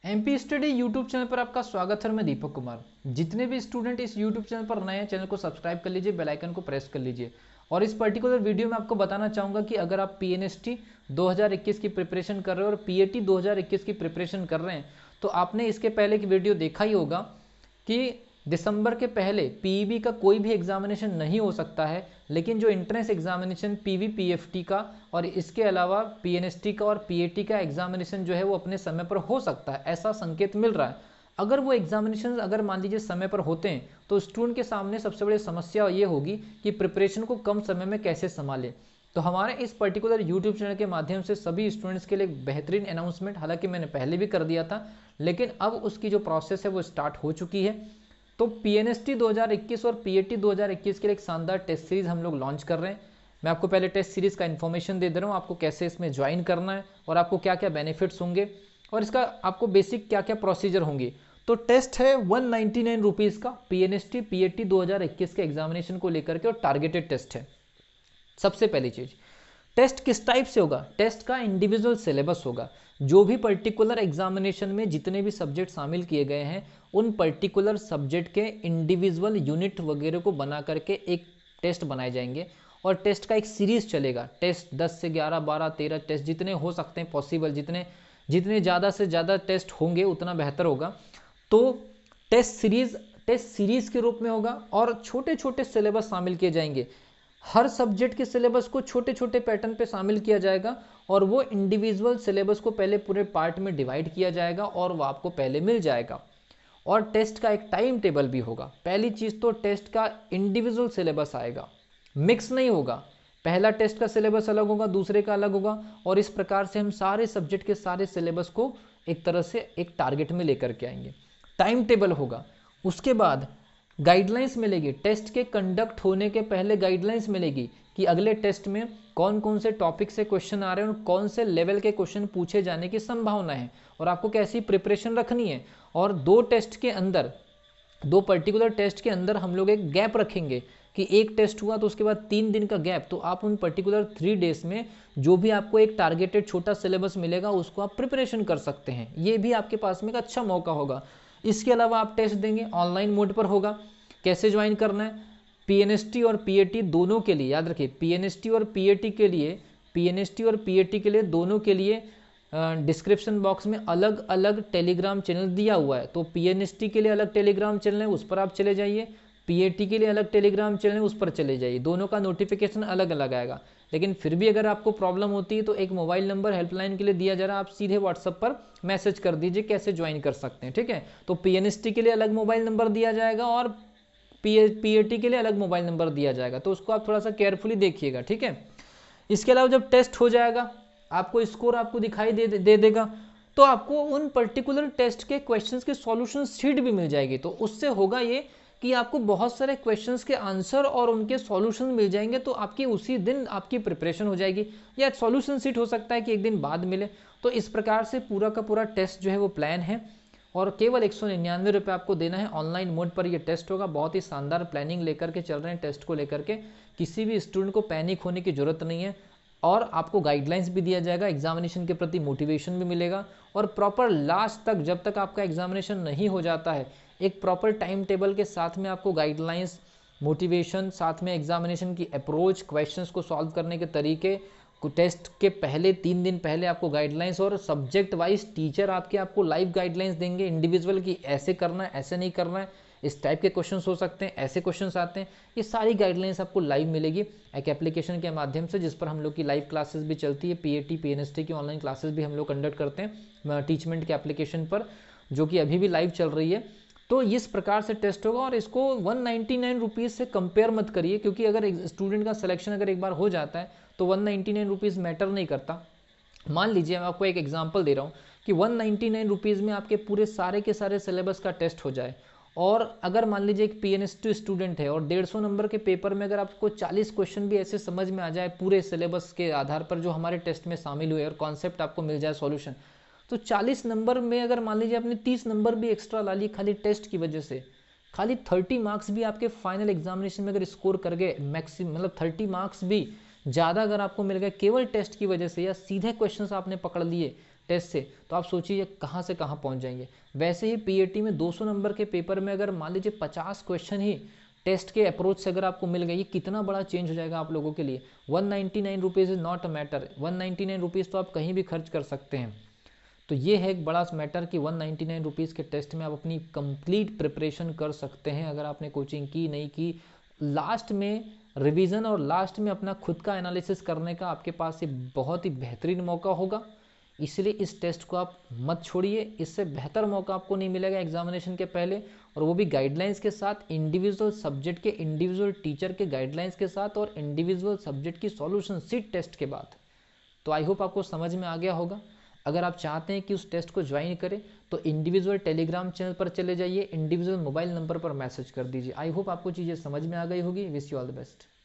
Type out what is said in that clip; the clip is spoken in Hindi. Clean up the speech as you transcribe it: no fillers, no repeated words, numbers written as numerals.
एमपी स्टडी यूट्यूब चैनल पर आपका स्वागत है। मैं दीपक कुमार। जितने भी स्टूडेंट इस यूट्यूब चैनल पर नए हैं, चैनल को सब्सक्राइब कर लीजिए, बेल आइकन को प्रेस कर लीजिए। और इस पर्टिकुलर वीडियो में आपको बताना चाहूँगा कि अगर आप पीएनएसटी 2021 की प्रिपरेशन कर रहे हो और पीएटी 2021 की प्रिपरेशन कर रहे हैं, तो आपने इसके पहले की वीडियो देखा ही होगा कि दिसंबर के पहले पीईबी का कोई भी एग्जामिनेशन नहीं हो सकता है, लेकिन जो एंट्रेंस एग्जामिनेशन पीवी पीएफटी का और इसके अलावा पीएनएसटी का और पीएटी का एग्जामिनेशन जो है वो अपने समय पर हो सकता है, ऐसा संकेत मिल रहा है। अगर वो एग्जामिनेशन अगर मान लीजिए समय पर होते हैं तो स्टूडेंट के सामने सबसे बड़ी समस्या ये होगी कि प्रिपरेशन को कम समय में कैसे संभालें। तो हमारे इस पर्टिकुलर यूट्यूब चैनल के माध्यम से सभी स्टूडेंट्स के लिए बेहतरीन अनाउंसमेंट, हालांकि मैंने पहले भी कर दिया था, लेकिन अब उसकी जो प्रोसेस है वो स्टार्ट हो चुकी है। तो पीएनएसटी 2021 और पीएटी 2021 के लिए एक शानदार टेस्ट सीरीज हम लोग लॉन्च कर रहे हैं। मैं आपको पहले टेस्ट सीरीज का इन्फॉर्मेशन दे रहा हूँ, आपको कैसे इसमें ज्वाइन करना है और आपको क्या क्या बेनिफिट्स होंगे और इसका आपको बेसिक क्या क्या प्रोसीजर होंगे। तो टेस्ट है 199 रुपीज़ का पीएनएसटी पीएटी 2021 के एग्जामिनेशन को लेकर के और टारगेटेड टेस्ट है। सबसे पहली चीज, टेस्ट किस टाइप से होगा? टेस्ट का इंडिविजुअल सिलेबस होगा। जो भी पर्टिकुलर एग्जामिनेशन में जितने भी सब्जेक्ट शामिल किए गए हैं, उन पर्टिकुलर सब्जेक्ट के इंडिविजुअल यूनिट वगैरह को बना करके एक टेस्ट बनाए जाएंगे और टेस्ट का एक सीरीज चलेगा। टेस्ट 10 से 11 12 13 टेस्ट जितने हो सकते हैं पॉसिबल, जितने जितने ज़्यादा से ज़्यादा टेस्ट होंगे उतना बेहतर होगा। तो टेस्ट सीरीज के रूप में होगा और छोटे छोटे सिलेबस शामिल किए जाएंगे। हर सब्जेक्ट के सिलेबस को छोटे छोटे पैटर्न पे शामिल किया जाएगा और वो इंडिविजुअल सिलेबस को पहले पूरे पार्ट में डिवाइड किया जाएगा और वो आपको पहले मिल जाएगा। और टेस्ट का एक टाइम टेबल भी होगा। पहली चीज तो टेस्ट का इंडिविजुअल सिलेबस आएगा, मिक्स नहीं होगा। पहला टेस्ट का सिलेबस अलग होगा, दूसरे का अलग होगा, और इस प्रकार से हम सारे सब्जेक्ट के सारे सिलेबस को एक तरह से एक टारगेट में लेकर के आएंगे। टाइम टेबल होगा, उसके बाद गाइडलाइंस मिलेगी। टेस्ट के कंडक्ट होने के पहले गाइडलाइंस मिलेगी कि अगले टेस्ट में कौन कौन से टॉपिक से क्वेश्चन आ रहे हैं और कौन से लेवल के क्वेश्चन पूछे जाने की संभावना है और आपको कैसी प्रिपरेशन रखनी है। और दो पर्टिकुलर टेस्ट के अंदर हम लोग एक गैप रखेंगे कि एक टेस्ट हुआ तो उसके बाद 3 दिन का गैप, तो आप उन पर्टिकुलर 3 डेज में जो भी आपको एक टारगेटेड छोटा सिलेबस मिलेगा उसको आप प्रिपरेशन कर सकते हैं। ये भी आपके पास में एक अच्छा मौका होगा। इसके अलावा आप टेस्ट देंगे, ऑनलाइन मोड पर होगा। कैसे ज्वाइन करना है? पीएनएसटी और पीएटी दोनों के लिए, याद रखिए पीएनएसटी और पीएटी के लिए दोनों के लिए डिस्क्रिप्शन बॉक्स में अलग अलग टेलीग्राम चैनल दिया हुआ है। तो पीएनएसटी के लिए अलग टेलीग्राम चैनल है, उस पर आप चले जाइए। पीएटी के लिए अलग टेलीग्राम चैनल है, उस पर चले जाइए। दोनों का नोटिफिकेशन अलग अलग आएगा। लेकिन फिर भी अगर आपको प्रॉब्लम होती है तो एक मोबाइल नंबर हेल्पलाइन के लिए दिया जा रहा है, आप सीधे व्हाट्सएप पर मैसेज कर दीजिए कैसे ज्वाइन कर सकते हैं, ठीक है। तो पीएनएसटी के लिए अलग मोबाइल नंबर दिया जाएगा और पीएटी के लिए अलग मोबाइल नंबर दिया जाएगा, तो उसको आप थोड़ा सा केयरफुली देखिएगा, ठीक है। इसके अलावा जब टेस्ट हो जाएगा, आपको स्कोर आपको दिखाई दे देगा, तो आपको उन पर्टिकुलर टेस्ट के क्वेश्चंस के सॉल्यूशन शीट भी मिल जाएगी। तो उससे होगा ये कि आपको बहुत सारे क्वेश्चंस के आंसर और उनके सॉल्यूशन मिल जाएंगे, तो आपकी उसी दिन आपकी प्रिपरेशन हो जाएगी। या सॉल्यूशन शीट हो सकता है कि एक दिन बाद मिले। तो इस प्रकार से पूरा का पूरा टेस्ट जो है वो प्लान है और केवल 199 रुपये आपको देना है। ऑनलाइन मोड पर यह टेस्ट होगा। बहुत ही शानदार प्लानिंग लेकर के चल रहे हैं टेस्ट को लेकर के। किसी भी स्टूडेंट को पैनिक होने की जरूरत नहीं है और आपको गाइडलाइंस भी दिया जाएगा, एग्जामिनेशन के प्रति मोटिवेशन भी मिलेगा और प्रॉपर लास्ट तक, जब तक आपका एग्जामिनेशन नहीं हो जाता है, एक प्रॉपर टाइम टेबल के साथ में आपको गाइडलाइंस, मोटिवेशन, साथ में एग्जामिनेशन की अप्रोच, क्वेश्चंस को सॉल्व करने के तरीके, टेस्ट के पहले 3 दिन पहले आपको गाइडलाइंस और सब्जेक्ट वाइज टीचर आपको लाइव गाइडलाइंस देंगे इंडिविजुअल की ऐसे करना है, ऐसे नहीं करना है, इस टाइप के क्वेश्चंस हो सकते हैं, ऐसे क्वेश्चंस आते हैं। ये सारी गाइडलाइंस आपको लाइव मिलेगी एक एप्लीकेशन के माध्यम से, जिस पर हम लोग की लाइव क्लासेस भी चलती है। पीएटी पीएनएसटी की ऑनलाइन क्लासेस भी हम लोग कंडक्ट करते हैं टीचमेंट के एप्लीकेशन पर, जो कि अभी भी लाइव चल रही है। तो इस प्रकार से टेस्ट होगा और इसको 199 रुपीज़ से कंपेयर मत करिए, क्योंकि अगर स्टूडेंट का सिलेक्शन अगर एक बार हो जाता है तो 199 रुपीज़ मैटर नहीं करता। मान लीजिए मैं आपको एक एग्जांपल दे रहा हूँ कि 199 रुपीज़ में आपके पूरे सारे के सारे सिलेबस का टेस्ट हो जाए, और अगर मान लीजिए एक पीएनएसटी स्टूडेंट है और 150 नंबर के पेपर में अगर आपको 40 क्वेश्चन भी ऐसे समझ में आ जाए पूरे सिलेबस के आधार पर जो हमारे टेस्ट में शामिल हुए और कॉन्सेप्ट आपको मिल जाए सॉल्यूशन, तो 40 नंबर में अगर मान लीजिए आपने 30 नंबर भी एक्स्ट्रा ला लिए खाली टेस्ट की वजह से, खाली 30 मार्क्स भी आपके फाइनल एग्जामिनेशन में अगर स्कोर कर गए, मैक्सिमम मतलब 30 मार्क्स भी ज़्यादा अगर आपको मिल गए केवल टेस्ट की वजह से, या सीधे क्वेश्चंस आपने पकड़ लिए टेस्ट से, तो आप सोचिए कहाँ से कहाँ पहुँच जाएंगे। वैसे ही पीएटी में 200 नंबर के पेपर में अगर मान लीजिए 50 क्वेश्चन ही टेस्ट के अप्रोच से अगर आपको मिल गए, ये कितना बड़ा चेंज हो जाएगा आप लोगों के लिए। 199 rupees is not a matter, 199 rupees तो आप कहीं भी खर्च कर सकते हैं। तो ये है एक बड़ा मैटर कि 199 रुपीज़ के टेस्ट में आप अपनी कंप्लीट प्रिपरेशन कर सकते हैं अगर आपने कोचिंग की नहीं की। लास्ट में रिवीजन और लास्ट में अपना खुद का एनालिसिस करने का आपके पास ये बहुत ही बेहतरीन मौका होगा, इसलिए इस टेस्ट को आप मत छोड़िए। इससे बेहतर मौका आपको नहीं मिलेगा एग्जामिनेशन के पहले, और वो भी गाइडलाइंस के साथ, इंडिविजुअल सब्जेक्ट के इंडिविजुअल टीचर के गाइडलाइंस के साथ और इंडिविजुअल सब्जेक्ट की सॉल्यूशन सीट टेस्ट के बाद। तो आई होप आपको समझ में आ गया होगा। अगर आप चाहते हैं कि उस टेस्ट को ज्वाइन करें तो इंडिविजुअल टेलीग्राम चैनल पर चले जाइए, इंडिविजुअल मोबाइल नंबर पर मैसेज कर दीजिए। आई होप आपको चीज़ें समझ में आ गई होगी। Wish you all the best.